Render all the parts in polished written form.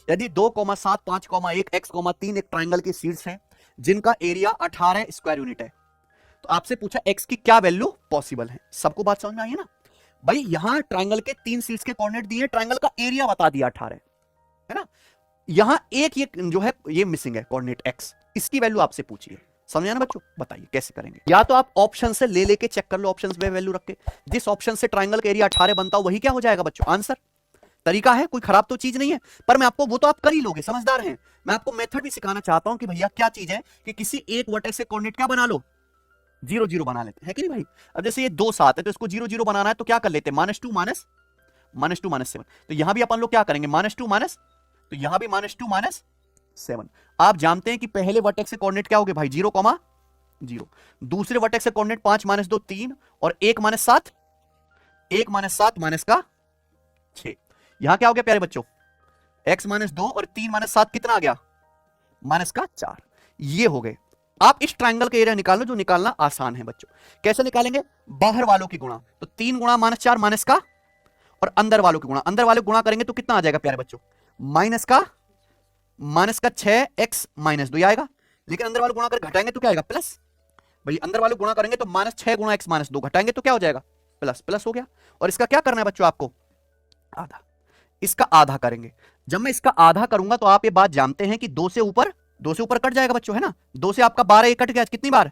यदि 2,7, 5,1, x,3 एक triangle के सीड्स हैं जिनका एरिया 18 स्क्वायर यूनिट है, तो आपसे पूछा x की क्या वैल्यू पॉसिबल है। सबको बात समझ में आई है ना भाई। यहां ट्राइंगल के 3 सीड्स के कोऑर्डिनेट दिए, ट्राइंगल का एरिया बता दिया 18 है ना। यहां एक ये जो है ये मिसिंग है कोऑर्डिनेट x, इसकी वैल्यू आपसे पूछिए। समझा ना बच्चों, बताइए कैसे करेंगे। या तो आप ऑप्शन से ले लेके चेक कर लो, ऑप्शन में वैल्यू रख के, जिस ऑप्शन से ट्राइंगल का एरिया 18 बनता हो वही क्या हो जाएगा बच्चों आंसर। तरीका है, कोई खराब तो चीज नहीं है, पर मैं आपको वो तो आप कर ही लोगे, समझदार हैं। मैं आपको मेथड भी सिखाना चाहता हूं कि भैया क्या चीज है कि किसी एक वर्टेक्स से कोऑर्डिनेट क्या बना लो, 0 0 बना लेते हैं कि नहीं भाई। अब जैसे ये 2 7 है तो इसको 0 0 बनाना है तो क्या कर लेते हैं, -2 -2 -7। तो यहां भी अपन लोग क्या करेंगे, -2 माइनस, तो यहां भी -2 -7। आप जानते हैं कि पहले वर्टेक्स से कोऑर्डिनेट क्या हो गए भाई, 0, 0। दूसरे वर्टेक्स से कोऑर्डिनेट 5 -2 3 और 1 -7, 1 -7 माइनस का 6। यहां क्या हो गया प्यारे बच्चों, x -2 और 3 -7 कितना आ गया, माइनस का 4। ये हो गए। आप इस ट्राइंगल का एरिया निकाल लो, जो निकालना आसान है बच्चों। कैसे निकालेंगे, बाहर वालों की गुणा, तो 3 गुणा -4 माइनस का, और अंदर वालों की गुणा, अंदर वाले गुणा करेंगे तो कितना आ जाएगा प्यारे बच्चों, माइनस का 6x -2 आएगा। लेकिन अंदर वाले गुणा कर घटाएंगे तो क्या आएगा, प्लस। भाई अंदर वाले गुणा करेंगे तो -6 गुणा x -2 घटाएंगे तो क्या हो जाएगा, प्लस। प्लस हो गया। और इसका क्या करना है बच्चों आपको, आधा। इसका आधा करेंगे। जब मैं इसका आधा करूंगा तो आप ये बात जानते हैं कि 2 से ऊपर कट जाएगा बच्चों, है ना। 2 से आपका 12 ये कट गया कितनी बार,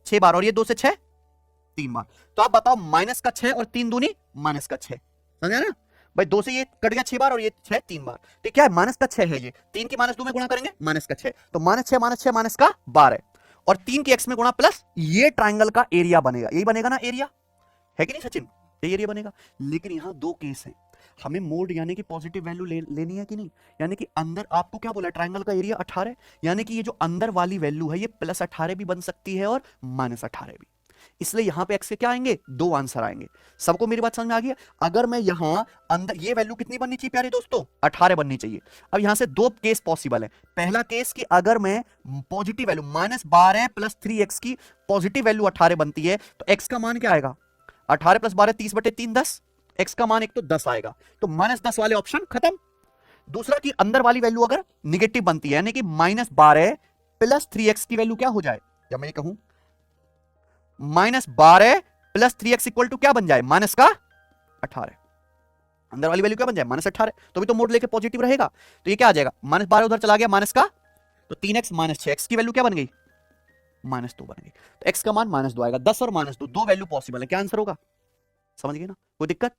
6 बार, और ये 2 से 6 3 बार। तो आप बताओ माइनस का 6 और 3 दूनी माइनस का 6, समझा ना भाई। 2 से ये कट गया 6 बार और ये 6 3 बार, तो क्या है माइनस का 6 है। ये 3 की -2 में गुणा करेंगे माइनस का 6, तो -6 माइनस का 12 और 3 की x में गुणा प्लस, ये ट्राइंगल का एरिया बनेगा। यही बनेगा ना एरिया, है कि नहीं सचिन, ये एरिया बनेगा। लेकिन यहां 2 केस है, हमें मोड यानी कि पॉजिटिव वैल्यू लेनी है कि नहीं। यानी कि अंदर आपको क्या बोला, ट्राइंगल का एरिया 18, यानी कि ये जो अंदर वाली वैल्यू है ये +18 भी बन सकती है और -18 भी। इसलिए यहां पे x के क्या आएंगे, 2 आंसर आएंगे। सबको मेरी बात समझ में आ गई है। अगर मैं यहां अंदर ये वैल्यू कितनी बननी चाहिए प्यारे दोस्तों, 18 बननी चाहिए। अब यहां से 2 केस पॉसिबल है। पहला केस कि अगर मैं पॉजिटिव वैल्यू -12 + 3x की पॉजिटिव वैल्यू 18 बनती है तो x का मान क्या आएगा, 18 + 12 30/3 10। x का मान एक तो 10 आएगा, तो -10 वाले ऑप्शन खत्म। दूसरा कि अंदर वाली वैल्यू अगर निगेटिव बनती है, यानी कि -12 + 3x की वैल्यू क्या हो जाए, जब मैं ये कहूं -12 + 3x = क्या बन जाए, माइनस का 18। अंदर वाली वैल्यू क्या बन जाए, -18। तो भी तो मोड लेके पॉजिटिव रहेगा, तो ये क्या आ जाएगा, -12 उधर चला गया माइनस का, तो 3x - 6x की वैल्यू क्या बन गई, -2 बन गई। तो x का मान -2 आएगा। 10 और -2 दो वैल्यू पॉसिबल है, क्या आंसर होगा, समझ गए ना, कोई दिक्कत।